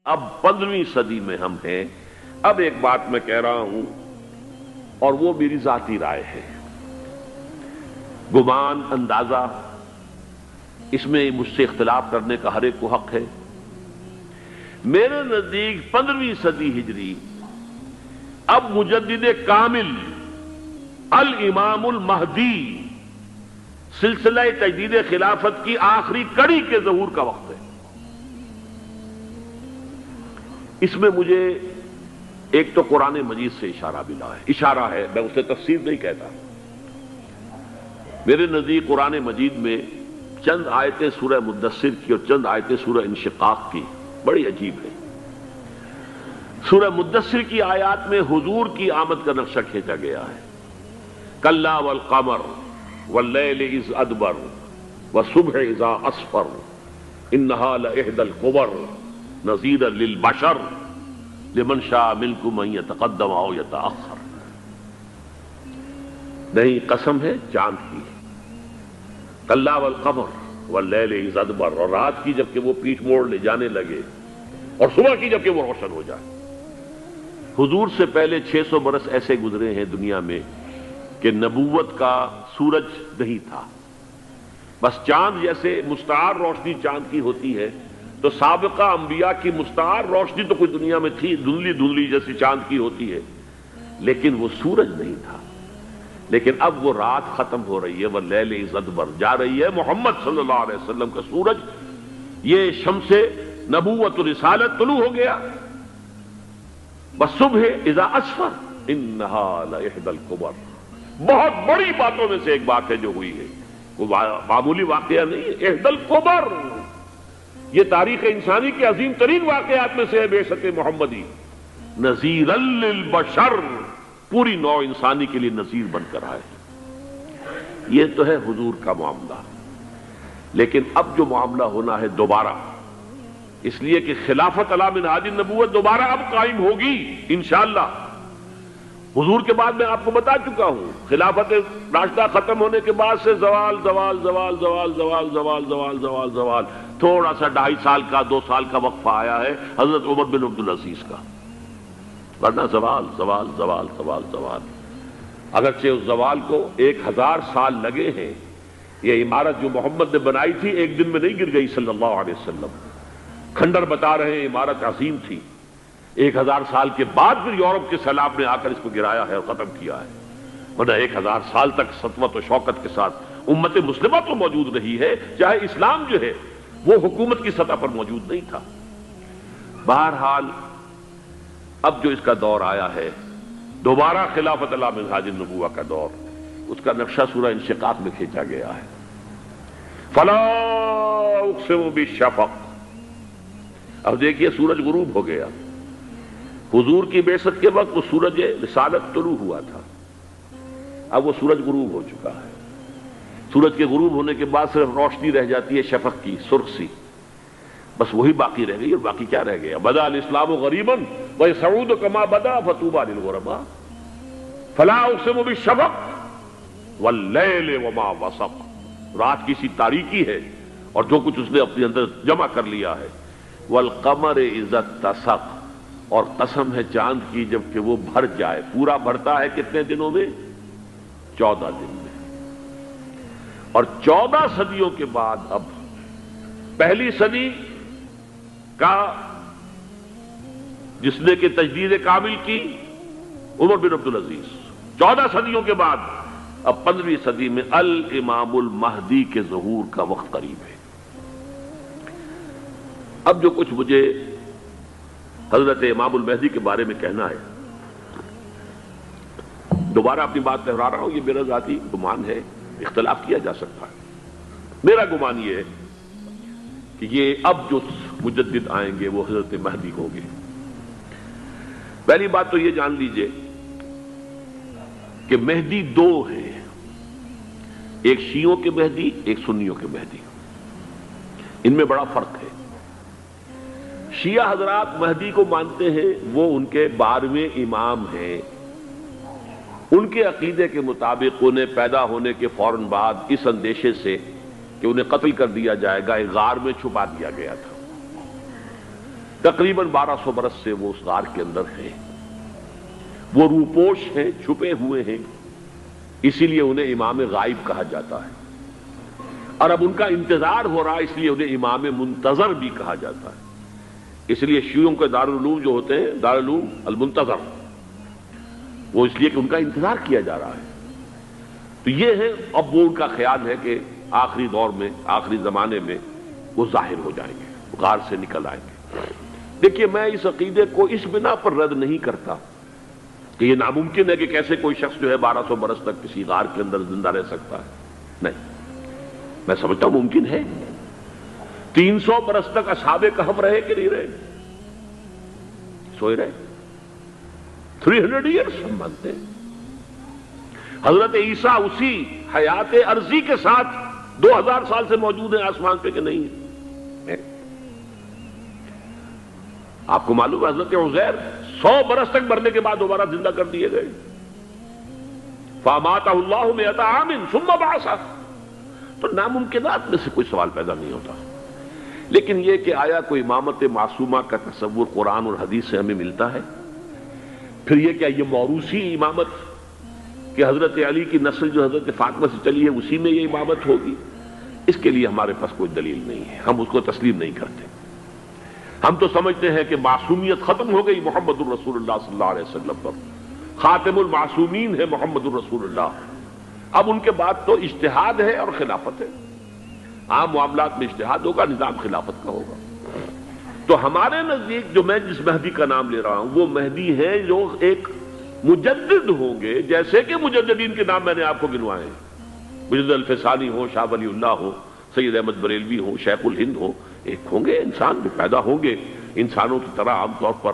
اب 15ویں صدی میں ہم ہیں۔ اب ایک بات میں کہہ رہا ہوں اور وہ میری ذاتی رائے ہے، گمان اندازہ اس میں مجھ سے اختلاف کرنے کا ہر ایک کو حق ہے۔ میرے نزدیک 15ویں صدی ہجری اب مجدد کامل الامام المہدی سلسلہ تجدید خلافت کی آخری کڑی کے ظہور کا وقت ہے۔ اس میں مجھے ایک تو قرآن مجید سے اشارہ ملا ہے، اشارہ ہے، میں اسے تفسیر نہیں کہتا۔ میرے نزدیک قرآن مجید میں چند آیتیں سورہ مدثر کی اور چند آیتیں سورہ انشقاق کی بڑی عجیب ہے۔ سورہ مدثر کی آیات میں حضور کی آمد کا نقشہ کھینچا گیا ہے، کلا والقمر واللیل اذ ادبر والصبح اذا اسفر انہا لإحدی الکبر نذیرا للبشر لمن شاء منکم ان یتقدم او یتأخر۔ نہیں، قسم ہے چاند کی، کلا والقمر واللیل اذ ادبر، اور رات کی جبکہ وہ پیٹھ موڑ لے جانے لگے اور صبح کی جبکہ وہ روشن ہو جائے۔ حضور سے پہلے 600 برس ایسے گزرے ہیں دنیا میں کہ نبوت کا سورج نہیں تھا، بس چاند جیسے مستعار روشنی چاند کی ہوتی ہے، تو سابقہ انبیاء کی مستعار روشنی تو کوئی دنیا میں تھی، دھندلی دھندلی جیسی چاند کی ہوتی ہے، لیکن وہ سورج نہیں تھا۔ لیکن اب وہ رات ختم ہو رہی ہے، وہ لیل اذ ادبر جا رہی ہے، محمد صلی اللہ علیہ وسلم کا سورج، یہ شمس نبوت و رسالت طلوع ہو گیا۔ والصبح اذا اسفر انہا لإحدی الکبر، بہت بڑی باتوں میں سے ایک بات ہے جو ہوئی ہے، وہ معمولی واقعہ نہیں ہے، احدی الکبر، یہ تاریخ انسانی کے عظیم ترین واقعات میں سے ہے بعثت محمدی، نذیرا للبشر، پوری نوع انسانی کے لیے نذیر بن کر آئے۔ یہ تو ہے حضور کا معاملہ، لیکن اب جو معاملہ ہونا ہے دوبارہ، اس لیے کہ خلافت علی منہاج النبوت دوبارہ اب قائم ہوگی انشاءاللہ۔ حضور کے بعد میں آپ کو بتا چکا ہوں، خلافت راشدہ ختم ہونے کے بعد سے زوال زوال زوال زوال زوال زوال زوال زوال زوال، تھوڑا سا 2.5 سال کا 2 سال کا وقفہ آیا ہے حضرت عمر بن عبدالعزیز کا، ورنہ زوال زوال زوال زوال زوال۔ اگرچہ اس زوال کو 1000 سال لگے ہیں، یہ عمارت جو محمد نے بنائی تھی ایک دن میں نہیں گر گئی صلی اللہ علیہ وسلم، کھنڈر بتا رہے ہیں عمارت عظیم تھی، 1000 سال کے بعد پھر یورپ کے سیلاب نے آ کر اس کو گرایا ہے اور ختم کیا ہے، ورنہ 1000 سال تک سطوت و شوکت کے ساتھ امت مسلمہ تو موجود رہی ہے، چاہے اسلام جو ہے وہ حکومت کی سطح پر موجود نہیں تھا۔ بہرحال اب جو اس کا دور آیا ہے دوبارہ خلافت علی منہاج النبوہ کا دور، اس کا نقشہ سورہ انشقاق میں کھینچا گیا ہے۔ فلا اقسم بالشفق، اب دیکھیے سورج غروب ہو گیا، حضور کی بعثت کے وقت وہ سورج رسالت طلوع ہوا تھا، اب وہ سورج غروب ہو چکا ہے۔ سورج کے غروب ہونے کے بعد صرف روشنی رہ جاتی ہے شفق کی، سرخ سی، بس وہی باقی رہ گئی، اور باقی کیا رہ گیا؟ بدا الاسلام غریبا ویسعود کما بدا فطوبی للغرباء، فلا اقسم بالشفق واللیل وما وسق، رات کی سی تاریکی ہے اور جو کچھ اس نے اپنے اندر جمع کر لیا ہے، والقمر اذا اتسق، اور قسم ہے چاند کی جبکہ وہ بھر جائے، پورا بھرتا ہے کتنے دنوں میں؟ 14 دن میں۔ اور 14 صدیوں کے بعد اب پہلی صدی کا جس نے کہ تجدید کامل کی عمر بن عبدالعزیز، 14 صدیوں کے بعد اب 15ویں صدی میں الامام المہدی کے ظہور کا وقت قریب ہے۔ اب جو کچھ مجھے حضرت امام المہدی کے بارے میں کہنا ہے، دوبارہ اپنی بات دہرا رہا ہوں، یہ میرا ذاتی گمان ہے، اختلاف کیا جا سکتا ہے۔ میرا گمان یہ ہے کہ یہ اب جو مجدد آئیں گے وہ حضرت مہدی ہوں گے۔ پہلی بات تو یہ جان لیجئے کہ مہدی 2 ہیں، ایک شیعوں کے مہدی، ایک سنیوں کے مہدی، ان میں بڑا فرق ہے۔ شیعہ حضرات مہدی کو مانتے ہیں، وہ ان کے 12ویں امام ہیں، ان کے عقیدے کے مطابق انہیں پیدا ہونے کے فوراً بعد اس اندیشے سے کہ انہیں قتل کر دیا جائے گا ایک غار میں چھپا دیا گیا تھا۔ تقریباً 1200 برس سے وہ اس غار کے اندر ہیں، وہ روپوش ہیں، چھپے ہوئے ہیں، اسی لیے انہیں امام غائب کہا جاتا ہے، اور اب ان کا انتظار ہو رہا ہے، اس لیے انہیں امام منتظر بھی کہا جاتا ہے۔ اس لیے شیعوں کے دارالعلوم جو ہوتے ہیں، دارالعلوم المنتظر، وہ اس لیے کہ ان کا انتظار کیا جا رہا ہے۔ تو یہ ہے، اب وہ ان کا خیال ہے کہ آخری دور میں، آخری زمانے میں وہ ظاہر ہو جائیں گے، غار سے نکل آئیں گے۔ دیکھیے، میں اس عقیدے کو اس بنا پر رد نہیں کرتا کہ یہ ناممکن ہے کہ کیسے کوئی شخص جو ہے 1200 برس تک کسی غار کے اندر زندہ رہ سکتا ہے، نہیں، میں سمجھتا ہوں ممکن ہے۔ 300 برس تک اصحاب کہف رہے کہ نہیں رہے؟ سوئے رہے۔ 300 ایئرس ہم مانتے ہیں۔ حضرت عیسیٰ اسی حیات عرضی کے ساتھ 2000 سال سے موجود ہیں آسمان پہ کہ نہیں ہے؟ آپ کو معلوم ہے حضرت عزیر 100 برس تک مرنے کے بعد دوبارہ زندہ کر دیے گئے۔ فَأَمَاتَهُ اللَّهُ مِئَةَ عَامٍ ثُمَّ بَعَثَهُ۔ تو ناممکنات میں سے کوئی سوال پیدا نہیں ہوتا، لیکن یہ کہ آیا کوئی امامت معصومہ کا تصور قرآن اور حدیث سے ہمیں ملتا ہے؟ پھر یہ کیا یہ موروثی امامت کہ حضرت علی کی نسل جو حضرت فاطمہ سے چلی ہے اسی میں یہ امامت ہوگی؟ اس کے لیے ہمارے پاس کوئی دلیل نہیں ہے، ہم اس کو تسلیم نہیں کرتے۔ ہم تو سمجھتے ہیں کہ معصومیت ختم ہو گئی محمد الرسول اللہ صلی اللہ علیہ وسلم پر، خاتم المعصومین ہے محمد الرسول اللہ۔ اب ان کے بعد تو اجتہاد ہے اور خلافت ہے، عام معاملات میں اجتہاد ہوگا، نظام خلافت کا ہوگا۔ تو ہمارے نزدیک جو میں جس مہدی کا نام لے رہا ہوں وہ مہدی ہے جو ایک مجدد ہوں گے، جیسے کہ مجددین کے نام میں نے آپ کو گنوائے ہیں، مجدد الفسانی ہو، شاہ ولی اللہ ہو، سید احمد بریلوی ہو، شیخ الہند ہو، ایک ہوں گے انسان جو پیدا ہوں گے انسانوں کی طرح عام طور پر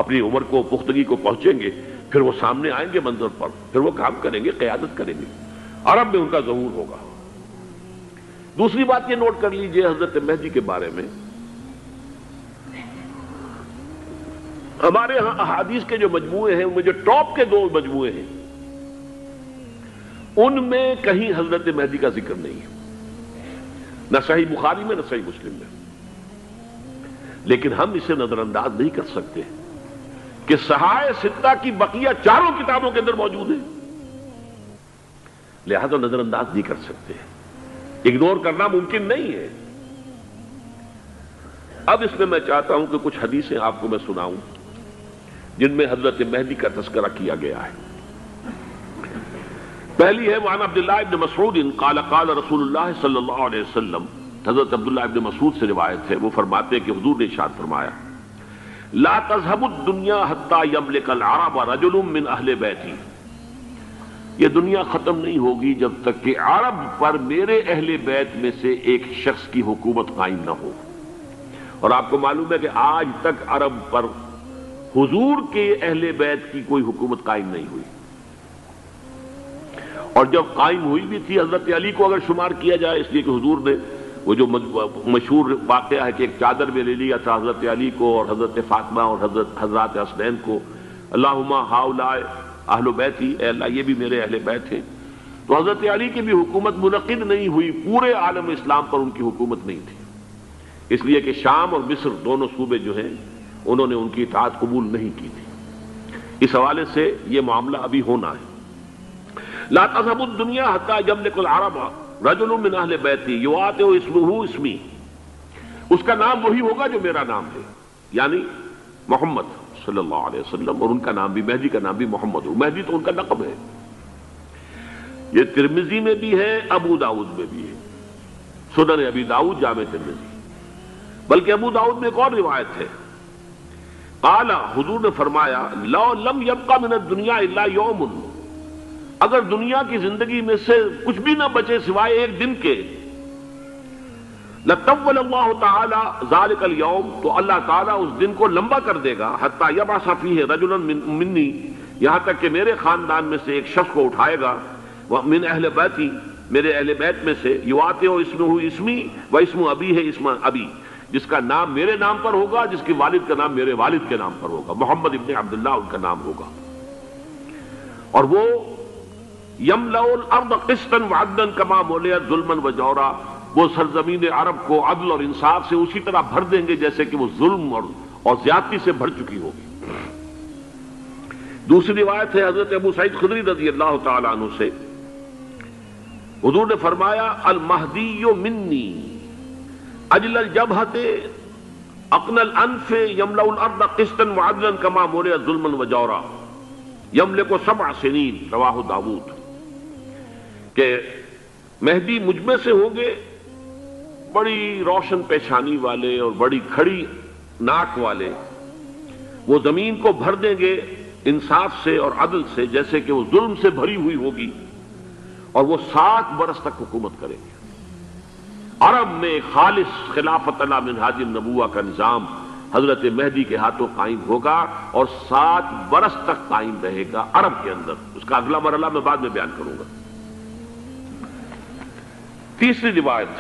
اپنی عمر کو، پختگی کو پہنچیں گے، پھر وہ سامنے آئیں گے منظر پر، پھر وہ کام کریں گے، قیادت کریں گے، عرب میں ان کا ظہور ہوگا۔ دوسری بات یہ نوٹ کر لیجئے حضرت مہدی کے بارے میں، ہمارے ہاں احادیث کے جو مجموعے ہیں، ان میں جو ٹاپ کے 2 مجموعے ہیں، ان میں کہیں حضرت مہدی کا ذکر نہیں ہے، نہ صحیح بخاری میں نہ صحیح مسلم میں۔ لیکن ہم اسے نظر انداز نہیں کر سکتے کہ صحائح ستہ کی بقیہ 4 کتابوں کے اندر موجود ہے، لہذا نظر انداز نہیں کر سکتے، اگنور کرنا ممکن نہیں ہے۔ اب اس میں میں چاہتا ہوں کہ کچھ حدیثیں آپ کو میں سناؤں جن میں حضرت مہدی کا تذکرہ کیا گیا ہے۔ پہلی ہے وعن عبداللہ ابن مسعود قال قال رسول اللہ صلی اللہ علیہ وسلم، حضرت عبداللہ ابن مسعود سے روایت ہے، وہ فرماتے ہیں کہ حضور نے ارشاد فرمایا لا تذهب الدنيا حتى يملك العرب رجل من اہل بیتی، یہ دنیا ختم نہیں ہوگی جب تک کہ عرب پر میرے اہل بیت میں سے ایک شخص کی حکومت قائم نہ ہو۔ اور آپ کو معلوم ہے کہ آج تک عرب پر حضور کے اہل بیت کی کوئی حکومت قائم نہیں ہوئی، اور جب قائم ہوئی بھی تھی حضرت علی کو اگر شمار کیا جائے، اس لیے کہ حضور نے وہ جو مشہور واقعہ ہے کہ ایک چادر میں لے لیا تھا حضرت علی کو اور حضرت فاطمہ اور حضرات حسنین کو، اللہم ہؤلاء اہل بیتی، اے اللہ یہ بھی میرے اہل بیت ہیں۔ تو حضرت علی کی بھی حکومت منعقد نہیں ہوئی، پورے عالم اسلام پر ان کی حکومت نہیں تھی، اس لیے کہ شام اور مصر دونوں صوبے جو ہیں انہوں نے ان کی اطاعت قبول نہیں کی تھی۔ اس حوالے سے یہ معاملہ ابھی ہونا ہے۔ لا تذهب الدنيا حتى يملك العرب رجل من اہل بیتی یواطئ اسمہ اسمی، اس کا نام وہی ہوگا جو میرا نام ہے، یعنی محمد صلی اللہ علیہ وسلم، اور ان کا نام بھی، مہدی کا نام بھی محمد ہو، مہدی تو ان کا لقب ہے۔ یہ ترمذی میں بھی ہے، ابو داؤد میں بھی ہے، سنن ابی داؤد، جامع ترمذی، بلکہ ابو داؤد میں ایک اور روایت ہے، قال، حضور نے فرمایا لو لم يبقى من الدنيا الا يوم، اگر دنیا کی زندگی میں سے کچھ بھی نہ بچے سوائے ایک دن کے، لطول اللہ تعالی ذلك اليوم، تو اللہ تعالیٰ اس دن کو لمبا کر دے گا، حتی یبعث فیہ رجلا منی، یہاں تک کہ میرے خاندان میں سے ایک شخص کو اٹھائے گا، من اہل بیتی، میرے اہل بیت میں سے، یواطئ اسمہ اسمی و اسم ابی ہے اسم ابی، جس کا نام میرے نام پر ہوگا، جس کے والد کا نام میرے والد کے نام پر ہوگا، محمد ابن عبداللہ ان کا نام ہوگا، اور وہ یملأ الارض قسطا وعدلا کما ملئت ظلما وجورا، وہ سرزمین عرب کو عدل اور انصاف سے اسی طرح بھر دیں گے جیسے کہ وہ ظلم اور زیادتی سے بھر چکی ہوگی۔ دوسری روایت ہے حضرت ابو سعید خدری رضی اللہ تعالی عنہ سے، حضور نے فرمایا المہدی منی اجل الجبہۃ اقن الانف یملأ الارض قسطا وعدلا کما ملئ ظلما وجورا یملک 7 سنین، رواہ داؤد، کہ مہدی مجھ میں سے ہوں گے بڑی روشن پیشانی والے اور بڑی کھڑی ناک والے، وہ زمین کو بھر دیں گے انصاف سے اور عدل سے جیسے کہ وہ ظلم سے بھری ہوئی ہوگی، اور وہ 7 برس تک حکومت کریں گے۔ عرب میں خالص خلافت علی منہاج النبوہ کا نظام حضرت مہدی کے ہاتھوں قائم ہوگا اور 7 برس تک قائم رہے گا عرب کے اندر۔ اس کا اگلا مرحلہ میں بعد میں بیان کروں گا۔ تیسری روایت،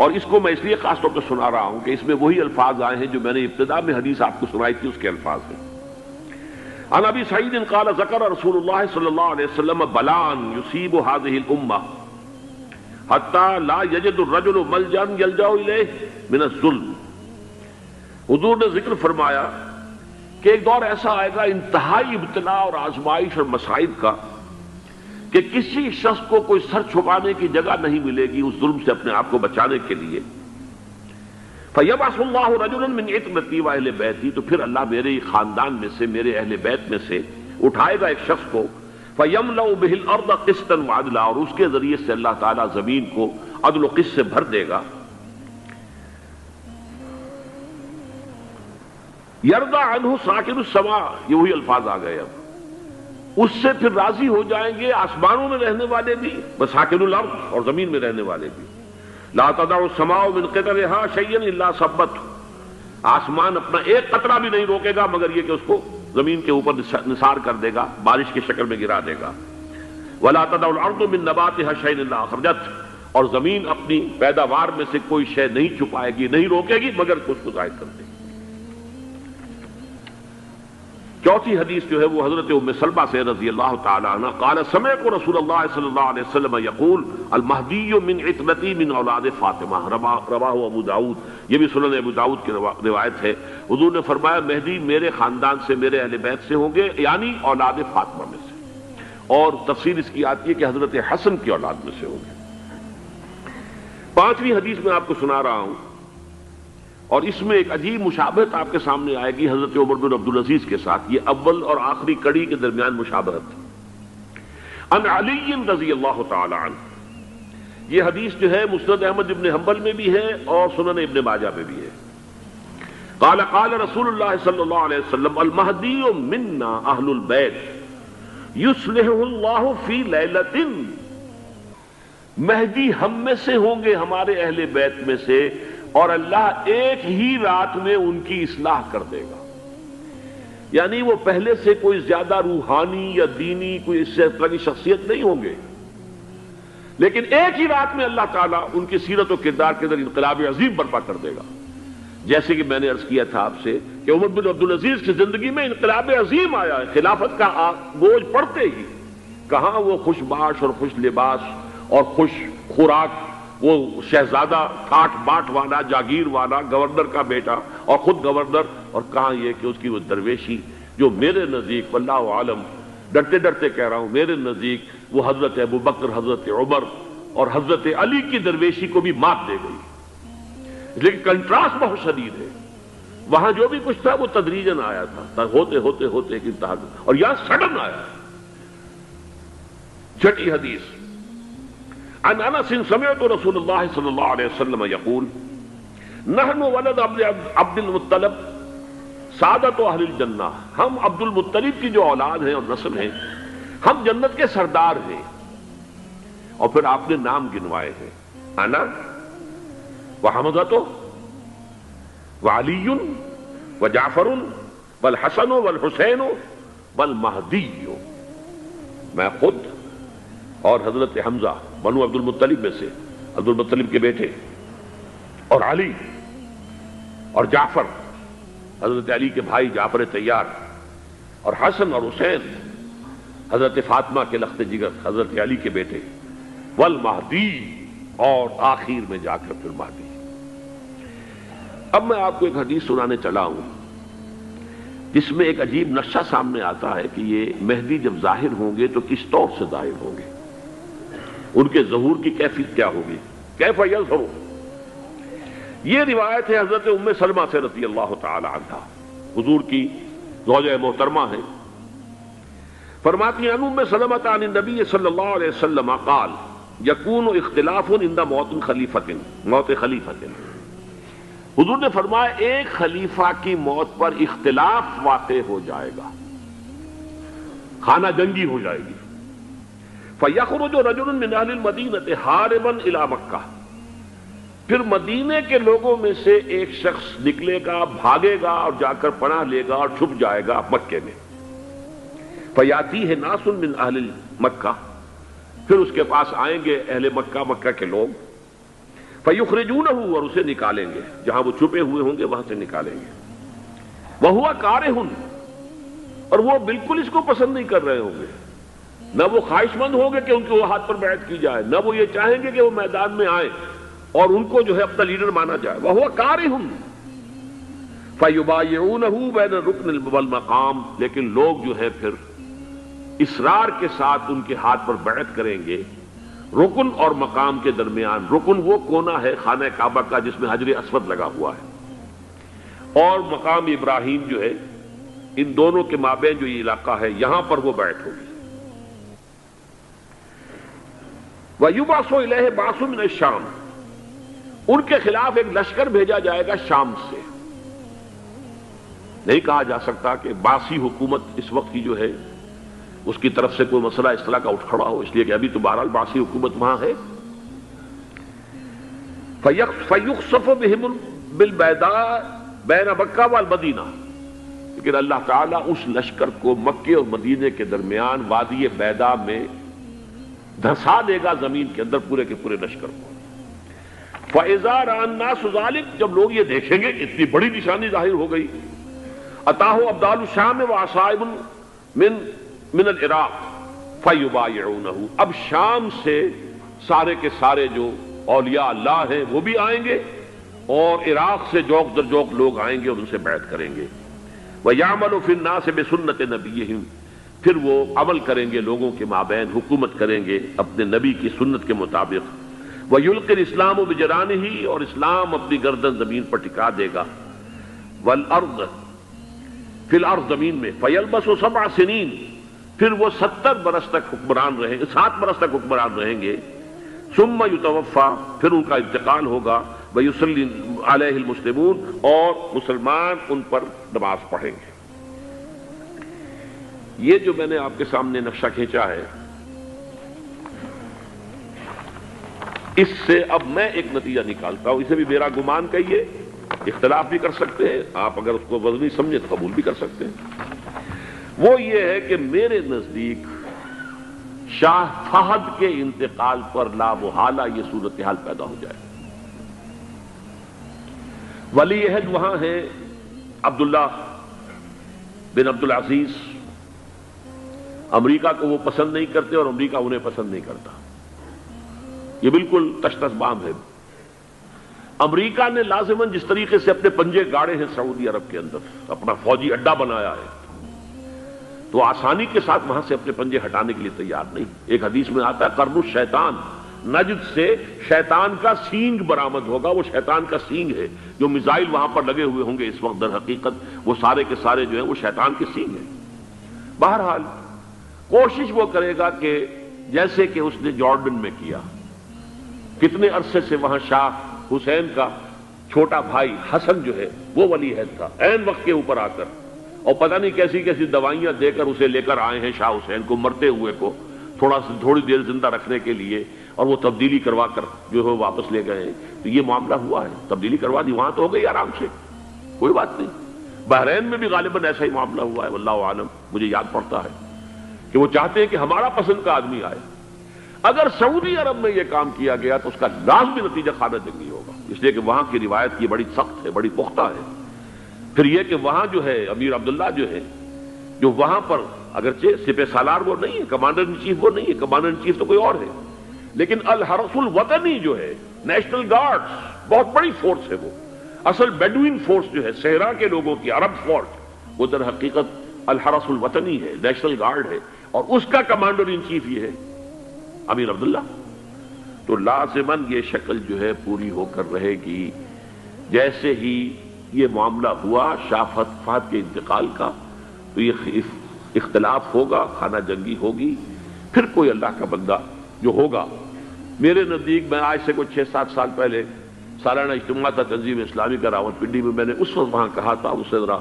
اور اس کو میں اس لیے خاص طور پہ سنا رہا ہوں کہ اس میں وہی الفاظ آئے ہیں جو میں نے ابتدا میں حدیث آپ کو سنائی تھی، اس کے الفاظ ہیں۔ عن ابی سعید قال ذکر رسول اللہ صلی اللہ علیہ وسلم بلاء یصیب هذه الامہ حتی لا یجد الرجل ملجا یلجا الیہ من الظلم۔ حضور نے ذکر فرمایا کہ ایک دور ایسا آئے گا انتہائی ابتلاء اور آزمائش اور مصائب کا کہ کسی شخص کو کوئی سر چھپانے کی جگہ نہیں ملے گی اس ظلم سے اپنے آپ کو بچانے کے لیے۔ فَيَبْعَثُ اللَّهُ رَجُلًا مِّنْ عِتْرَتِي وَأَهْلِ بَيْتِي، تو پھر اللہ میرے خاندان میں سے، میرے اہل بیت میں سے اٹھائے گا ایک شخص کو، فَيَمْلَأُ بِهِ الْأَرْضَ قِسْطًا وَعَدْلًا، اور اس کے ذریعے سے اللہ تعالیٰ زمین کو عدل و قسط سے بھر دے گا۔ يَرْضَى عَنْهُ سَاكِنُ السَّمَاءِ، یہ وہی الفاظ آ گئے اب، اس سے پھر راضی ہو جائیں گے آسمانوں میں رہنے والے بھی، وَسَاكِنُ الْأَرْضِ، اور زمین میں رہنے والے بھی۔ لا تدع السماء من قطرها شيئا الا ثبته، آسمان اپنا ایک قطرہ بھی نہیں روکے گا مگر یہ کہ اس کو زمین کے اوپر نثار کر دے گا، بارش کی شکل میں گرا دے گا۔ ولا تدع الارض من نباتها شيئا الا اخرجته، اور زمین اپنی پیداوار میں سے کوئی شے نہیں چھپائے گی، نہیں روکے گی مگر اس کو ظاہر کر دے گی۔ چوتھی حدیث جو ہے وہ حضرت ام سلمہ سے رضی اللہ تعالی عنہ قال سمعت رسول اللہ صلی اللہ علیہ وسلم یقول المہدی من عترتی من اولاد فاطمہ، رواہ ابو داؤد، یہ بھی سنن ابو داؤد کی روایت ہے۔ حضور نے فرمایا مہدی میرے خاندان سے، میرے اہل بیت سے ہوں گے، یعنی اولاد فاطمہ میں سے، اور تفسیر اس کی آتی ہے کہ حضرت حسن کی اولاد میں سے ہوں گے۔ پانچویں حدیث میں آپ کو سنا رہا ہوں، اور اس میں ایک عجیب مشابہت آپ کے سامنے آئے گی حضرت عمر بن عبدالعزیز کے ساتھ، یہ اول اور آخری کڑی کے درمیان مشابہت۔ عن علی رضی اللہ تعالی عنہ، یہ حدیث جو ہے مسند احمد ابن حنبل میں بھی ہے اور سنن ابن ماجہ میں بھی ہے۔ قال قال رسول اللہ صلی اللہ علیہ وسلم المہدی منا اہل البیت یصلحہ اللہ فی لیلۃ، مہدی ہم میں سے ہوں گے، ہمارے اہل بیت میں سے، اور اللہ ایک ہی رات میں ان کی اصلاح کر دے گا۔ یعنی وہ پہلے سے کوئی زیادہ روحانی یا دینی کوئی اس طرح کی شخصیت نہیں ہوں گے، لیکن ایک ہی رات میں اللہ تعالیٰ ان کی سیرت و کردار کے اندر انقلاب عظیم برپا کر دے گا۔ جیسے کہ میں نے عرض کیا تھا آپ سے کہ عمر بن عبدالعزیز کی زندگی میں انقلاب عظیم آیا ہے، خلافت کا بوجھ پڑتے ہی کہاں وہ خوش باش اور خوش لباس اور خوش خوراک، وہ شہزادہ ٹھاٹ باٹ والا، جاگیر والا، گورنر کا بیٹا اور خود گورنر، اور کہاں یہ کہ اس کی وہ درویشی جو میرے نزدیک واللہ عالم، ڈرتے ڈرتے کہہ رہا ہوں، میرے نزدیک وہ حضرت ابو بکر، حضرت عمر اور حضرت علی کی درویشی کو بھی مات دے گئی۔ لیکن کنٹراسٹ بہت شدید ہے، وہاں جو بھی کچھ تھا وہ تدریجاً آیا تھا، ہوتے ہوتے ہوتے ایک انتہا، اور یہاں سڈن آیا۔ چھٹی حدیث، عن انس سمعت رسول اللہ صلی اللہ علیہ وسلم یقول نحن ولد عبد المطلب سعادت اہل الجنہ، ہم عبد المطلب کی جو اولاد ہیں اور نسل ہیں، ہم جنت کے سردار ہیں۔ اور پھر آپ نے نام گنوائے ہیں، انا وحمزۃ وعلی وجعفر والحسن والحسین والمہدی، میں خود اور حضرت حمزہ بنو عبد المطلب میں سے، عبد المطلب کے بیٹے، اور علی اور جعفر حضرت علی کے بھائی جعفر طیار، اور حسن اور حسین حضرت فاطمہ کے لخت جگر حضرت علی کے بیٹے، والمہدی، اور آخر میں جا کر پھر مہدی۔ اب میں آپ کو ایک حدیث سنانے چلا ہوں جس میں ایک عجیب نقشہ سامنے آتا ہے کہ یہ مہدی جب ظاہر ہوں گے تو کس طور سے ظاہر ہوں گے، ان کے ظہور کی کیفیت کیا ہوگی، کیف یظہر۔ یہ روایت ہے حضرت ام سلمہ سے رضی اللہ تعالی عنہا، حضور کی زوجہ محترمہ ہیں، فرماتی ہیں ام سلمہ عن النبی صلی اللہ علیہ وسلم قال یکون اختلاف عند موت خلیفۃ۔ حضور نے فرمایا ایک خلیفہ کی موت پر اختلاف واقع ہو جائے گا، خانہ جنگی ہو جائے گی۔ فَيَخْرُجُ رَجُلٌ مِّنْ أَهْلِ الْمَدِينَةِ هَارِبًا إِلَىٰ مَكَّةَ، پھر مدینے کے لوگوں میں سے ایک شخص نکلے گا، بھاگے گا اور جا کر پناہ لے گا اور چھپ جائے گا مکے میں۔ فَيَأْتِيهِ نَاسٌ مِّنْ أَهْلِ مَكَّةِ، پھر اس کے پاس آئیں گے اہل مکہ، مکہ کے لوگ، فَيُخْرِجُونَهُ، اور اسے نکالیں گے، جہاں وہ چھپے ہوئے ہوں گے وہاں سے نکالیں گے۔ وَهُوَ كَارِهٌ، اور وہ بالکل اس کو پسند نہیں کر رہے ہوں گے، نہ وہ خواہش مند ہوں گے کہ ان کے ہاتھ پر بیعت کی جائے، نہ وہ یہ چاہیں گے کہ وہ میدان میں آئیں اور ان کو جو ہے اپنا لیڈر مانا جائے۔ وَهُوَ كَارِهٌ فَيُبَايِعُونَهُ بَيْنَ الرُّكْنِ وَالْمَقَامِ، لیکن لوگ جو ہے پھر اصرار کے ساتھ ان کے ہاتھ پر بیعت کریں گے رکن اور مقام کے درمیان۔ رکن وہ کونا ہے خانہ کعبہ کا جس میں حجر اسود لگا ہوا ہے، اور مقام ابراہیم جو ہے، ان دونوں کے مابین جو یہ علاقہ ہے یہاں پر وہ بیعت ہوگی۔ وَيُبْعَثُ إِلَيْهِ بَعْثٌ مِّنَ الشَّامِ، ان کے خلاف ایک لشکر بھیجا جائے گا شام سے۔ نہیں کہا جا سکتا کہ باسی حکومت اس وقت کی جو ہے اس کی طرف سے کوئی مسئلہ اس طرح کا اٹھ کھڑا ہو، اس لیے کہ ابھی تو بہرحال باسی حکومت وہاں ہے۔ فَيُخْسَفُ بِهِمْ بِالْبَيْضَاءِ بَيْنَ مَكَّةَ وَالْمَدِينَةِ، لیکن اللہ تعالیٰ اس لشکر کو مکے اور مدینے کے درمیان وادی بیضاء میں دھسا دے گا زمین کے اندر پورے کے پورے لشکر کو۔ فَإِذَا رَأَى النَّاسُ ذَلِكَ، جب لوگ یہ دیکھیں گے کہ اتنی بڑی نشانی ظاہر ہو گئی، أَتَاهُ أَبْدَالُ الشَّامِ وَعَصَائِبٌ من العراق فَيُبَايِعُونَهُ، اب شام سے سارے کے سارے جو اولیاء اللہ ہیں وہ بھی آئیں گے، اور عراق سے جوق در جوق لوگ آئیں گے اور ان سے بیعت کریں گے۔ وَيَعْمَلُ فِي النَّاسِ بِسُنَّةِ نَبِيِّهِمْ، پھر وہ عمل کریں گے لوگوں کے مابین، حکومت کریں گے اپنے نبی کی سنت کے مطابق۔ وَيُلْقِي الْإِسْلَامُ بِجَرَانِهِ، اور اسلام اپنی گردن زمین پر ٹکا دے گا۔ وَالْأَرْض، فی الارض، زمین میں۔ فَيَلْبَسُ 7 سنین، پھر وہ 70 برس تک حکمران رہیں گے، 7 برس تک حکمران رہیں گے۔ ثم یتوفا، پھر ان کا انتقال ہوگا۔ ویصلی علیہ المسلمون، اور مسلمان ان پر نماز پڑھیں گے۔ یہ جو میں نے آپ کے سامنے نقشہ کھینچا ہے، اس سے اب میں ایک نتیجہ نکالتا ہوں، اسے بھی میرا گمان کہیے، اختلاف بھی کر سکتے ہیں آپ، اگر اس کو وزنی سمجھے تو قبول بھی کر سکتے ہیں۔ وہ یہ ہے کہ میرے نزدیک شاہ فہد کے انتقال پر لا محالہ یہ صورتحال پیدا ہو جائے۔ ولی عہد وہاں ہے عبداللہ بن عبدالعزیز، امریکہ کو وہ پسند نہیں کرتے اور امریکہ انہیں پسند نہیں کرتا، یہ بالکل تش تش بام ہے۔ امریکہ نے لازماً جس طریقے سے اپنے پنجے گاڑے ہیں سعودی عرب کے اندر، اپنا فوجی اڈا بنایا ہے، تو آسانی کے ساتھ وہاں سے اپنے پنجے ہٹانے کے لیے تیار نہیں۔ ایک حدیث میں آتا ہے قرن الشیطان، نجد سے شیطان کا سینگ برآمد ہوگا، وہ شیطان کا سینگ ہے، جو میزائل وہاں پر لگے ہوئے ہوں گے اس وقت، در حقیقت وہ سارے کے سارے جو ہیں وہ شیطان کے سینگ ہیں۔ بہرحال کوشش وہ کرے گا کہ جیسے کہ اس نے جارڈن میں کیا، کتنے عرصے سے وہاں شاہ حسین کا چھوٹا بھائی حسن جو ہے وہ ولی عہد تھا، عین وقت کے اوپر آ کر، اور پتہ نہیں کیسی کیسی دوائیاں دے کر اسے لے کر آئے ہیں شاہ حسین کو، مرتے ہوئے کو تھوڑی دیر زندہ رکھنے کے لیے، اور وہ تبدیلی کروا کر جو ہے واپس لے گئے ہیں۔ تو یہ معاملہ ہوا ہے، تبدیلی کروا دی، وہاں تو ہو گئی آرام سے، کوئی بات نہیں۔ بحرین میں بھی غالباً ایسا ہی معاملہ ہوا ہے، واللہ عالم، مجھے یاد پڑتا ہے کہ وہ چاہتے ہیں کہ ہمارا پسند کا آدمی آئے۔ اگر سعودی عرب میں یہ کام کیا گیا تو اس کا لازمی نتیجہ خانہ جنگی ہوگا، اس لیے کہ وہاں کی روایت یہ بڑی سخت ہے، بڑی پختہ ہے۔ پھر یہ کہ وہاں جو ہے امیر عبداللہ جو ہے، جو وہاں پر اگرچہ سپہ سالار وہ نہیں ہے، کمانڈر ان چیف وہ نہیں ہے، کمانڈر ان چیف تو کوئی اور ہے، لیکن الحرس الوطنی جو ہے، نیشنل گارڈز، بہت بڑی فورس ہے وہ۔ اصل بیڈوین فورس جو ہے صحرا کے لوگوں کی عرب فورس، وہ در حقیقت الحرس الوطنی ہے، نیشنل گارڈ ہے، اور اس کا کمانڈر ان چیف یہ ہے امیر عبداللہ۔ تو لازماً یہ شکل جو ہے پوری ہو کر رہے گی۔ جیسے ہی یہ معاملہ ہوا شاہ فہد کے انتقال کا، تو یہ اختلاف ہوگا، خانہ جنگی ہوگی، پھر کوئی اللہ کا بندہ جو ہوگا۔ میرے نزدیک، میں آج سے کچھ 6-7 سال پہلے سالانہ اجتماع تھا تنظیم اسلامی کا راولپنڈی میں، میں نے اس وقت وہاں کہا تھا، اس سے ذرا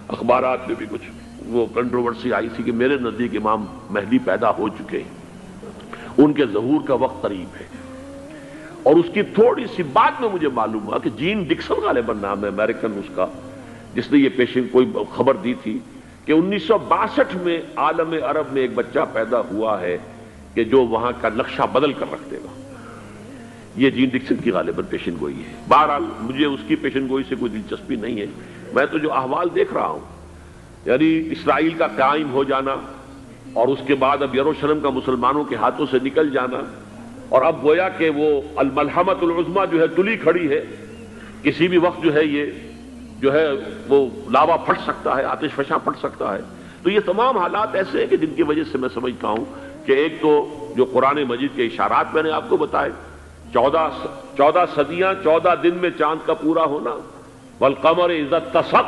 اخبارات میں بھی کچھ وہ کنٹروورسی آئی تھی کہ میرے نزدیک امام مہدی پیدا ہو چکے ہیں، ان کے ظہور کا وقت قریب ہے۔ اور اس کی تھوڑی سی بات میں مجھے معلوم ہوا کہ جین ڈکسن غالباً نام ہے امریکن اس کا، جس نے یہ پیشن کوئی خبر دی تھی کہ 1962 میں عالم عرب میں ایک بچہ پیدا ہوا ہے کہ جو وہاں کا نقشہ بدل کر رکھ دے گا۔ یہ جین ڈکسن کی غالباً پیشن گوئی ہے۔ بہرحال مجھے اس کی پیشن گوئی سے کوئی دلچسپی نہیں ہے، میں تو جو احوال دیکھ رہا ہوں، یعنی اسرائیل کا قائم ہو جانا، اور اس کے بعد اب یروشلم کا مسلمانوں کے ہاتھوں سے نکل جانا، اور اب گویا کہ وہ الملحمۃ العظمیٰ جو ہے تلی کھڑی ہے، کسی بھی وقت جو ہے یہ جو ہے وہ لاوا پھٹ سکتا ہے، آتش فشاں پھٹ سکتا ہے۔ تو یہ تمام حالات ایسے ہیں کہ جن کی وجہ سے میں سمجھتا ہوں کہ ایک تو جو قرآن مجید کے اشارات میں نے آپ کو بتائے، 14 صدیاں 14 دن میں چاند کا پورا ہونا، والقمر اذا اتسق،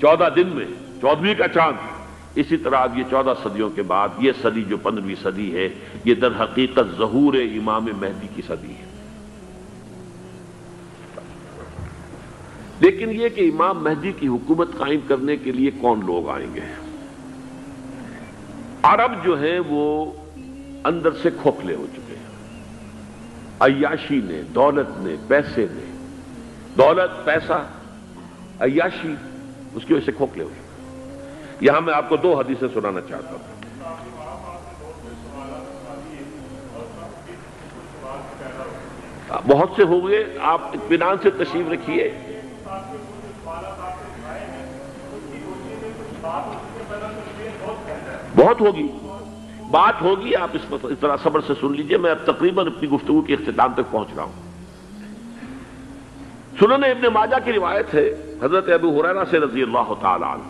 14 دن میں 14ویں کا چاند۔ اسی طرح اب یہ 14 صدیوں کے بعد یہ صدی جو 15ویں صدی ہے، یہ در حقیقت ظہور امام مہدی کی صدی ہے۔ لیکن یہ کہ امام مہدی کی حکومت قائم کرنے کے لیے کون لوگ آئیں گے؟ عرب جو ہیں وہ اندر سے کھوکھلے ہو چکے ہیں، عیاشی نے، دولت نے، پیسے نے، دولت، پیسہ، عیاشی، اس کی وجہ سے کھوکھلے ہو چکے ہیں۔ یہاں میں آپ کو 2 حدیثیں سنانا چاہتا ہوں۔ بہت سے ہو گئے، آپ اطمینان سے تشریف رکھیے۔ بہت ہوگی، بات ہوگی، آپ اس طرح صبر سے سن لیجئے۔ میں اب تقریباً اپنی گفتگو کے اختتام تک پہنچ رہا ہوں۔ سنن ابن ماجہ کی روایت ہے حضرت ابو ہریرہ سے رضی اللہ تعالی عنہ،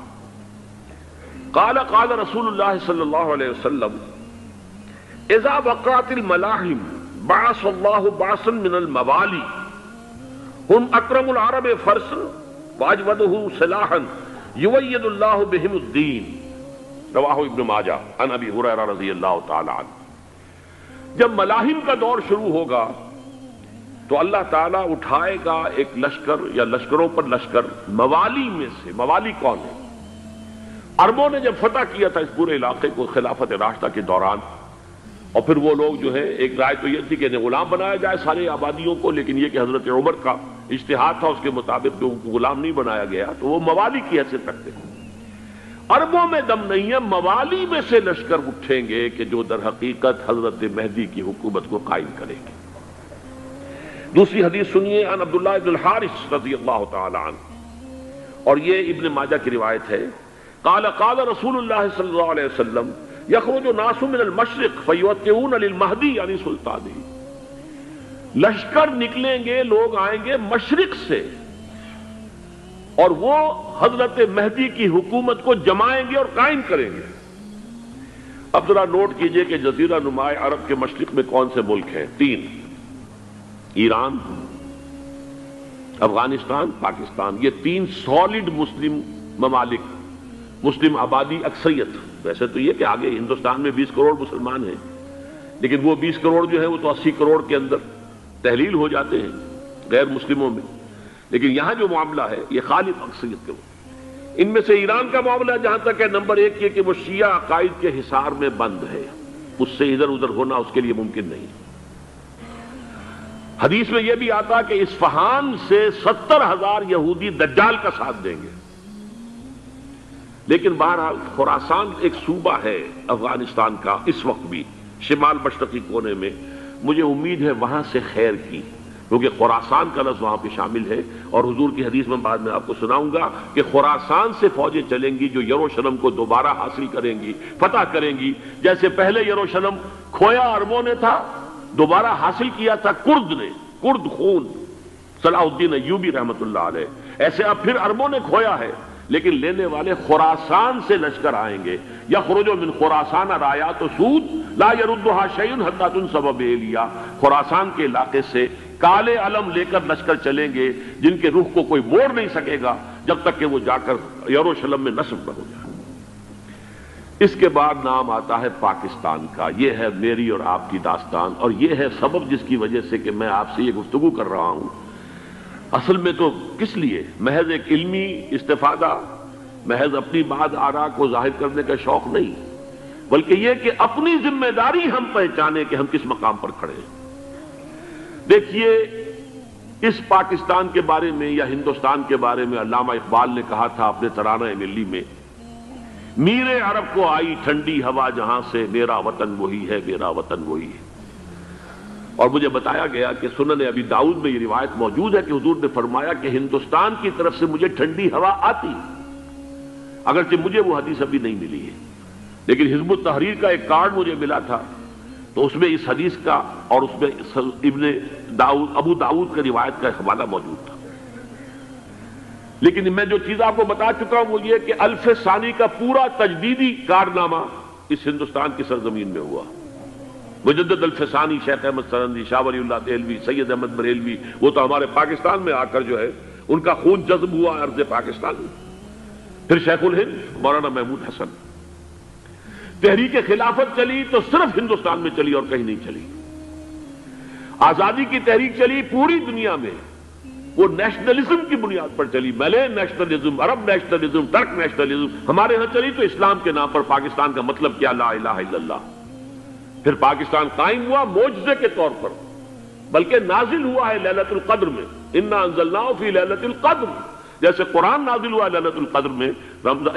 قال قال رسول اللہ صلی اللہ علیہ وسلم اذا وقعت الملاحم بعث اللہ بعثا من الموالی هم اکرم العرب فرسا واجودہ سلاحا یوید اللہ بہم الدین، رواہ ابن ماجہ عن ابی ہریرہ رضی اللہ تعالی عنہ۔ جب ملاحم کا دور شروع ہوگا تو اللہ تعالیٰ اٹھائے گا ایک لشکر یا لشکروں پر لشکر موالی میں سے۔ موالی کون ہے؟ عربوں نے جب فتح کیا تھا اس پورے علاقے کو خلافت راشدہ کے دوران، اور پھر وہ لوگ جو ہے، ایک رائے تو یہ تھی کہ انہیں غلام بنایا جائے سارے آبادیوں کو، لیکن یہ کہ حضرت عمر کا اجتہاد تھا اس کے مطابق کہ ان کو غلام نہیں بنایا گیا، تو وہ موالی کی حیثیت رکھتے ہیں۔ عربوں میں دم نہیں ہے، موالی میں سے لشکر اٹھیں گے کہ جو در حقیقت حضرت مہدی کی حکومت کو قائم کریں گے۔ دوسری حدیث سنیے، عن عبداللہ ابن الحارث رضی اللہ تعالی عنہ، اور یہ ابن ماجہ کی روایت ہے، قال قال رسول اللہ صلی اللہ علیہ وسلم یخرج ناس من المشرق فیوطئون للمہدی یعنی سلطانی، لشکر نکلیں گے، لوگ آئیں گے مشرق سے، اور وہ حضرت مہدی کی حکومت کو جمائیں گے اور قائم کریں گے۔ اب ذرا نوٹ کیجئے کہ جزیرہ نما عرب کے مشرق میں کون سے ملک ہیں؟ 3، ایران، افغانستان، پاکستان۔ یہ 3 سالڈ مسلم ممالک، مسلم آبادی اکثریت۔ ویسے تو یہ کہ آگے ہندوستان میں 20 کروڑ مسلمان ہیں، لیکن وہ 20 کروڑ جو ہے وہ تو 80 کروڑ کے اندر تحلیل ہو جاتے ہیں غیر مسلموں میں، لیکن یہاں جو معاملہ ہے یہ خالص اکثریت کے وہ۔ ان میں سے ایران کا معاملہ جہاں تک ہے، نمبر 1 یہ کہ وہ شیعہ عقائد کے حصار میں بند ہے، اس سے ادھر ادھر ہونا اس کے لیے ممکن نہیں۔ حدیث میں یہ بھی آتا کہ اصفہان سے 70,000 یہودی دجال کا ساتھ دیں گے۔ لیکن بہرحال خراسان ایک صوبہ ہے افغانستان کا اس وقت بھی، شمال مشرقی کونے میں، مجھے امید ہے وہاں سے خیر کی، کیونکہ خراسان کا لفظ وہاں پہ شامل ہے، اور حضور کی حدیث میں بعد میں آپ کو سناؤں گا کہ خراسان سے فوجیں چلیں گی جو یروشلم کو دوبارہ حاصل کریں گی، فتح کریں گی، جیسے پہلے یروشلم کھویا عربوں نے تھا، دوبارہ حاصل کیا تھا کرد نے، کرد خون صلاح الدین ایوبی رحمت اللہ علیہ. ایسے اب پھر عربوں نے کھویا ہے، لیکن لینے والے خراسان سے لشکر آئیں گے. یخرج من خراسان رایات و سود لا یردھا شیء حتی تنصب بإیلیا. خراسان کے علاقے سے کالے علم لے کر لشکر چلیں گے جن کے رخ کو کوئی موڑ نہیں سکے گا جب تک کہ وہ جا کر یروشلم میں نصب نہ ہو جائے. اس کے بعد نام آتا ہے پاکستان کا. یہ ہے میری اور آپ کی داستان، اور یہ ہے سبب جس کی وجہ سے کہ میں آپ سے یہ گفتگو کر رہا ہوں. اصل میں تو کس لیے؟ محض ایک علمی استفادہ، محض اپنی بات آراء کو ظاہر کرنے کا شوق نہیں، بلکہ یہ کہ اپنی ذمہ داری ہم پہچانے کہ ہم کس مقام پر کھڑے ہیں. دیکھیے، اس پاکستان کے بارے میں یا ہندوستان کے بارے میں علامہ اقبال نے کہا تھا اپنے ترانہ ملی میں، میرے عرب کو آئی ٹھنڈی ہوا جہاں سے، میرا وطن وہی ہے، میرا وطن وہی ہے. اور مجھے بتایا گیا کہ سنن ابی داؤد میں یہ روایت موجود ہے کہ حضور نے فرمایا کہ ہندوستان کی طرف سے مجھے ٹھنڈی ہوا آتی، اگرچہ مجھے وہ حدیث ابھی نہیں ملی ہے، لیکن حزب التحریر کا ایک کارڈ مجھے ملا تھا، تو اس میں اس حدیث کا اور اس میں ابو داؤد کا روایت کا حوالہ موجود تھا. لیکن میں جو چیز آپ کو بتا چکا ہوں وہ یہ کہ الف ثانی کا پورا تجدیدی کارنامہ اس ہندوستان کی سرزمین میں ہوا. مجدد الف ثانی شیخ احمد سرندی، شاہ ولی اللہ دہلوی، سید احمد بریلوی، وہ تو ہمارے پاکستان میں آ کر جو ہے ان کا خون جذب ہوا ارض پاکستان میں. پھر شیخ الہند مولانا محمود حسن. تحریک خلافت چلی تو صرف ہندوستان میں چلی اور کہیں نہیں چلی. آزادی کی تحریک چلی پوری دنیا میں، وہ نیشنلزم کی بنیاد پر چلی، ملے نیشنلزم، عرب نیشنلزم، ٹرک نیشنلزم. ہمارے ہاں چلی تو اسلام کے نام پر پاکستان کا مطلب کیا؟ لا الہ الا اللہ. پھر پاکستان قائم ہوا معجزے کے طور پر، بلکہ نازل ہوا ہے لیلۃ القدر میں. انا انزلناہ فی لیلۃ القدر، جیسے قرآن نازل ہوا لیلۃ القدر میں،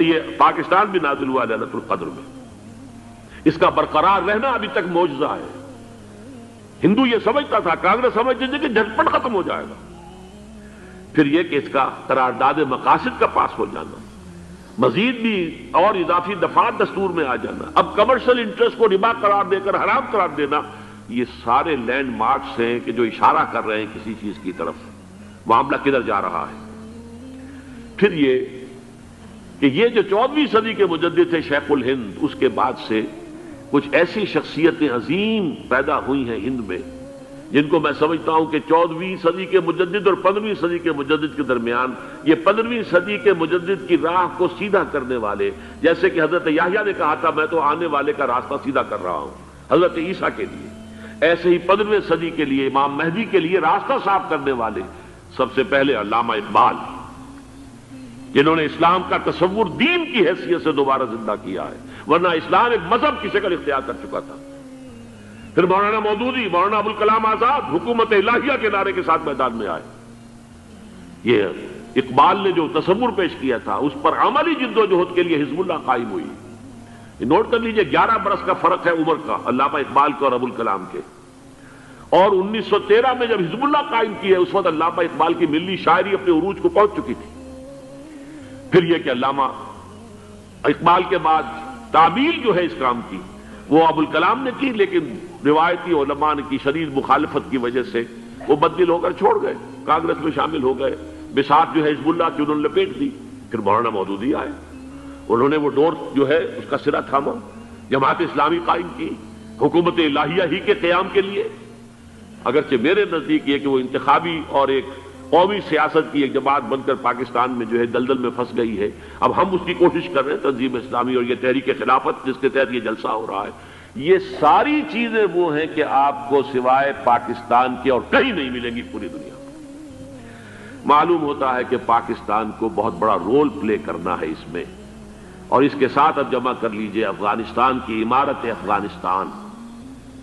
یہ پاکستان بھی نازل ہوا لیلۃ القدر میں. اس کا برقرار رہنا ابھی تک معجزہ ہے. ہندو یہ سمجھتا تھا، کانگریس سمجھتی تھی کہ جھٹپٹ ختم ہو جائے گا. پھر یہ کہ اس کا قرارداد مقاصد کا پاس ہو جانا، مزید بھی اور اضافی دفعات دستور میں آ جانا، اب کمرشل انٹرسٹ کو ربا قرار دے کر حرام قرار دینا، یہ سارے لینڈ مارکس ہیں کہ جو اشارہ کر رہے ہیں کسی چیز کی طرف، معاملہ کدھر جا رہا ہے. پھر یہ کہ یہ جو 14ویں صدی کے مجدد تھے شیخ الہند، اس کے بعد سے کچھ ایسی شخصیتیں عظیم پیدا ہوئی ہیں ہند میں جن کو میں سمجھتا ہوں کہ 14ویں صدی کے مجدد اور 15ویں صدی کے مجدد کے درمیان یہ 15ویں صدی کے مجدد کی راہ کو سیدھا کرنے والے، جیسے کہ حضرت یحییٰ نے کہا تھا میں تو آنے والے کا راستہ سیدھا کر رہا ہوں حضرت عیسیٰ کے لیے، ایسے ہی 15ویں صدی کے لیے امام مہدی کے لیے راستہ صاف کرنے والے سب سے پہلے علامہ اقبال، جنہوں نے اسلام کا تصور دین کی حیثیت سے دوبارہ زندہ کیا ہے، ورنہ اسلام ایک مذہب کی شکل اختیار کر چکا تھا. پھر مولانا مودودی، مولانا ابوالکلام آزاد حکومت الہیہ کے نعرے کے ساتھ میدان میں آئے. یہ اقبال نے جو تصور پیش کیا تھا اس پر عملی جد و جہد کے لیے حزب اللہ قائم ہوئی. نوٹ کر لیجئے 11 برس کا فرق ہے عمر کا علامہ اقبال کے اور ابوالکلام کے. اور 1913 میں جب حزب اللہ قائم کی ہے اس وقت علامہ اقبال کی ملی شاعری اپنے عروج کو پہنچ چکی تھی. پھر یہ کہ علامہ اقبال کے بعد تعمیل جو ہے اس کام کی وہ ابوالکلام نے کی، لیکن روایتی علماء کی شدید مخالفت کی وجہ سے وہ بددل ہو کر چھوڑ گئے، کانگریس میں شامل ہو گئے، بساط جو ہے حزب اللہ کی انہوں نے لپیٹ دی. پھر مولانا مودودی آئے، انہوں نے وہ ڈور جو ہے اس کا سرا تھاما، جماعت اسلامی قائم کی حکومت الہیہ ہی کے قیام کے لیے. اگرچہ میرے نزدیک یہ کہ وہ انتخابی اور ایک قومی سیاست کی ایک جماعت بن کر پاکستان میں جو ہے دلدل میں پھنس گئی ہے، اب ہم اس کی کوشش کر رہے ہیں تنظیم اسلامی اور یہ تحریک خلافت جس کے تحت یہ جلسہ ہو رہا ہے. یہ ساری چیزیں وہ ہیں کہ آپ کو سوائے پاکستان کے اور کہیں نہیں ملیں گی پوری دنیا میں. معلوم ہوتا ہے کہ پاکستان کو بہت بڑا رول پلے کرنا ہے اس میں، اور اس کے ساتھ اب جمع کر لیجئے افغانستان کی عمارت افغانستان،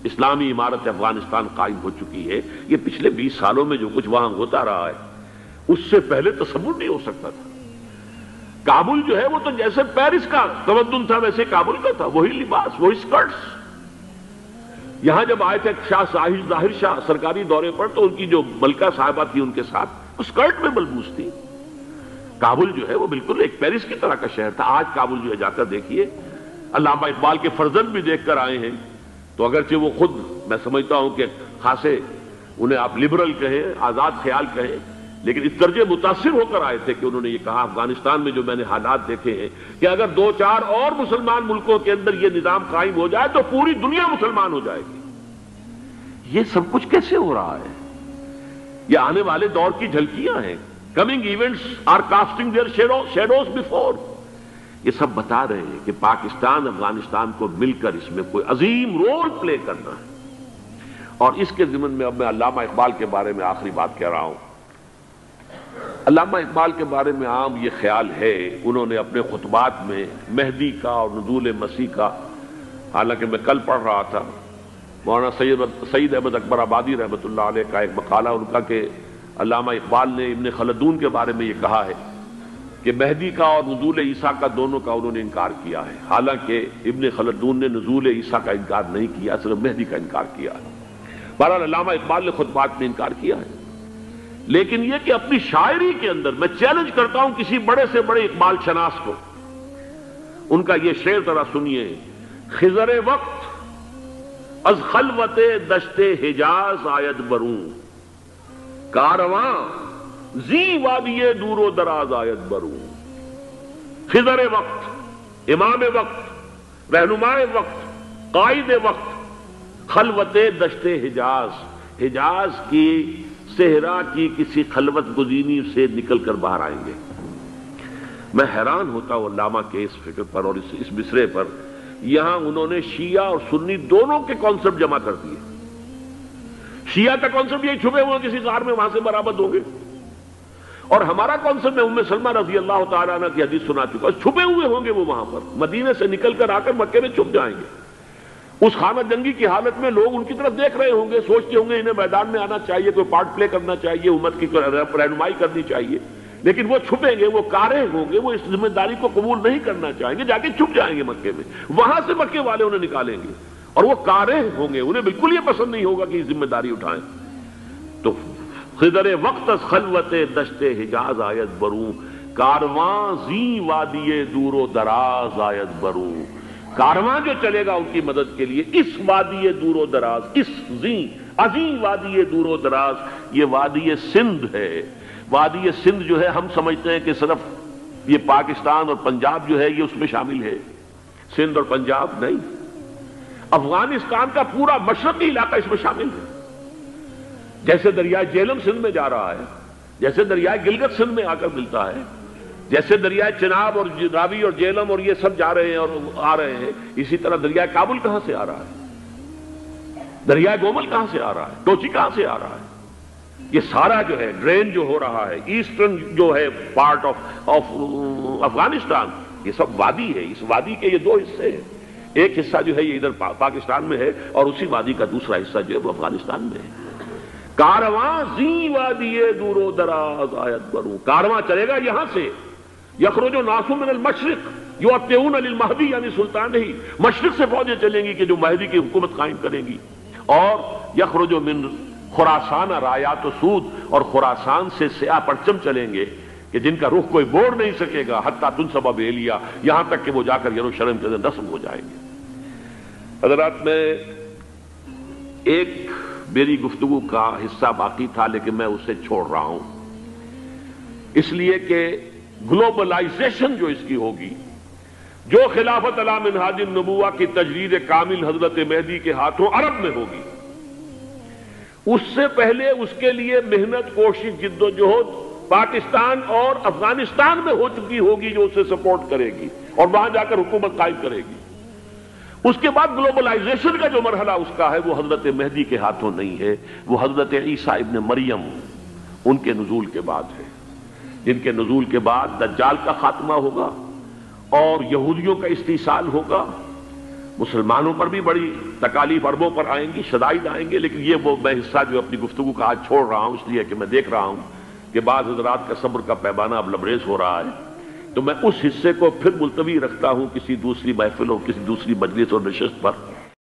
اسلامی عمارت افغانستان قائم ہو چکی ہے. یہ پچھلے 20 سالوں میں جو کچھ وہاں ہوتا رہا ہے اس سے پہلے تصور نہیں ہو سکتا تھا. کابل جو ہے وہ تو جیسے پیرس کا تمدن تھا ویسے کابل کا تھا، وہی لباس، وہی سکرٹس. یہاں جب آئے تھے شاہ ظاہر شاہ سرکاری دورے پر تو ان کی جو ملکہ صاحبہ تھی ان کے ساتھ وہ سکرٹ میں ملبوس تھی. کابل جو ہے وہ بالکل ایک پیرس کی طرح کا شہر تھا. آج کابل جو ہے جا کر دیکھیے، علامہ اقبال کے فرزند بھی دیکھ کر آئے ہیں، تو اگرچہ وہ خود میں سمجھتا ہوں کہ خاصے انہیں آپ لبرل کہیں، آزاد خیال کہیں، لیکن اس درجے متاثر ہو کر آئے تھے کہ انہوں نے یہ کہا افغانستان میں جو میں نے حالات دیکھے ہیں کہ اگر 2-4 اور مسلمان ملکوں کے اندر یہ نظام قائم ہو جائے تو پوری دنیا مسلمان ہو جائے گی۔ یہ سب کچھ کیسے ہو رہا ہے؟ یہ آنے والے دور کی جھلکیاں ہیں۔ Coming events are casting their shadows before. یہ سب بتا رہے ہیں کہ پاکستان افغانستان کو مل کر اس میں کوئی عظیم رول پلے کرنا ہے۔ اور اس کے ضمن میں اب میں علامہ اقبال کے بارے میں آخری بات کہہ رہا ہوں۔ علامہ اقبال کے بارے میں عام یہ خیال ہے، انہوں نے اپنے خطبات میں مہدی کا اور نزول مسیح کا، حالانکہ میں کل پڑھ رہا تھا مولانا سید احمد اکبر آبادی رحمۃ اللہ علیہ کا ایک مقالہ ان کا کہ علامہ اقبال نے ابن خلدون کے بارے میں یہ کہا ہے کہ مہدی کا اور نزول عیسیٰ کا دونوں کا انہوں نے انکار کیا ہے، حالانکہ ابن خلدون نے نزول عیسیٰ کا انکار نہیں کیا، صرف مہدی کا انکار کیا ہے۔ بہرحال علامہ اقبال نے خطبات میں انکار کیا ہے، لیکن یہ کہ اپنی شاعری کے اندر میں چیلنج کرتا ہوں کسی بڑے سے بڑے اقبال شناس کو، ان کا یہ شعر ذرا سنیے۔ خضر وقت از خلوت دشت حجاز آید بروں، کارواں زی وادی دور و دراز آید بروں۔ خضر وقت، امام وقت، رہنمائے وقت، قائد وقت، خلوت دشت حجاز کی صحرا کی کسی خلوت گزینی سے نکل کر باہر آئیں گے۔ میں حیران ہوتا ہوں علامہ کے اس فکر پر اور اس مصرے پر۔ یہاں انہوں نے شیعہ اور سنی دونوں کے کانسیپٹ جمع کر دیے۔ شیعہ کا کانسیپٹ یہ چھپے ہوئے کسی غار میں وہاں سے برآمد ہوں گے، اور ہمارا کانسیپٹ میں ام سلمہ رضی اللہ تعالیٰ عنہ کی حدیث سنا چکا، چھپے ہوئے ہوں گے وہ وہاں پر، مدینے سے نکل کر آ کر مکے میں چھپ جائیں گے۔ اس خانہ جنگی کی حالت میں لوگ ان کی طرف دیکھ رہے ہوں گے، سوچتے ہوں گے انہیں میدان میں آنا چاہیے، کوئی پارٹ پلے کرنا چاہیے، امت کی رہنمائی کرنی چاہیے، لیکن وہ چھپیں گے، وہ کارے ہوں گے، وہ اس ذمہ داری کو قبول نہیں کرنا چاہیں گے، جا کے چھپ جائیں گے مکے میں، وہاں سے مکے والے انہیں نکالیں گے، اور وہ کارے ہوں گے، انہیں بالکل یہ پسند نہیں ہوگا کہ یہ ذمہ داری اٹھائیں۔ تو خضر وقت از خلوت دشت حجاز آیت بروں، کارواں زی وادی دور و دراز آیت بروں۔ کارواں جو چلے گا ان کی مدد کے لیے اس وادی دور و دراز، اس عظیم وادی دور و دراز، یہ وادی سندھ ہے۔ وادی سندھ جو ہے ہم سمجھتے ہیں کہ صرف یہ پاکستان اور پنجاب جو ہے یہ اس میں شامل ہے، سندھ اور پنجاب نہیں، افغانستان کا پورا مشرقی علاقہ اس میں شامل ہے۔ جیسے دریائے جیلم سندھ میں جا رہا ہے، جیسے دریائے گلگت سندھ میں آ کر ملتا ہے، جیسے دریائے چناب اور راوی اور جیلم اور یہ سب جا رہے ہیں اور آ رہے ہیں، اسی طرح دریائے کابل کہاں سے آ رہا ہے، دریائے گومل کہاں سے آ رہا ہے، ٹوچی کہاں سے آ رہا ہے، یہ سارا جو ہے ڈرین جو ہو رہا ہے، ایسٹرن جو ہے پارٹ آف افغانستان، یہ سب وادی ہے۔ اس وادی کے یہ دو حصے ہیں، ایک حصہ جو ہے یہ ادھر پاکستان میں ہے، اور اسی وادی کا دوسرا حصہ جو ہے وہ افغانستان میں ہے۔ کارواں زی وادی دور و دراز آیت بروں، کارواں چلے گا یہاں سے، یخرج الناس من المشرق یؤتون للمہدی، یعنی سلطان ہی مشرق سے فوجیں چلیں گی کہ جو مہدی کی حکومت قائم کریں گی، اور یخرج من خراسان رایات و سود، اور خراسان سے سیاہ پرچم چلیں گے کہ جن کا رخ کوئی موڑ نہیں سکے گا، حتیٰ تنصب بیلیا، یہاں تک کہ وہ جا کر یروشلم کے اندر نصب ہو جائیں گے۔ حضرات، میں ایک میری گفتگو کا حصہ باقی تھا لیکن میں اسے چھوڑ رہا ہوں، اس لیے کہ گلوبلائزیشن جو اس کی ہوگی، جو خلافت علی منہاج النبوہ کی تجرید کامل حضرت مہدی کے ہاتھوں عرب میں ہوگی، اس سے پہلے اس کے لیے محنت، کوشش، جد و جہد پاکستان اور افغانستان میں ہو چکی ہوگی جو اسے سپورٹ کرے گی اور وہاں جا کر حکومت قائم کرے گی۔ اس کے بعد گلوبلائزیشن کا جو مرحلہ اس کا ہے وہ حضرت مہدی کے ہاتھوں نہیں ہے، وہ حضرت عیسیٰ ابن مریم ان کے نزول کے بعد ہے، جن کے نزول کے بعد دجال کا خاتمہ ہوگا اور یہودیوں کا استحصال ہوگا، مسلمانوں پر بھی بڑی تکالیف عربوں پر آئیں گی، شدائد آئیں گے، لیکن یہ وہ میں حصہ جو اپنی گفتگو کا آج چھوڑ رہا ہوں اس لیے کہ میں دیکھ رہا ہوں کہ بعض حضرات کا صبر کا پیمانہ اب لبریز ہو رہا ہے، تو میں اس حصے کو پھر ملتوی رکھتا ہوں کسی دوسری محفل اور کسی دوسری مجلس اور نشست پر۔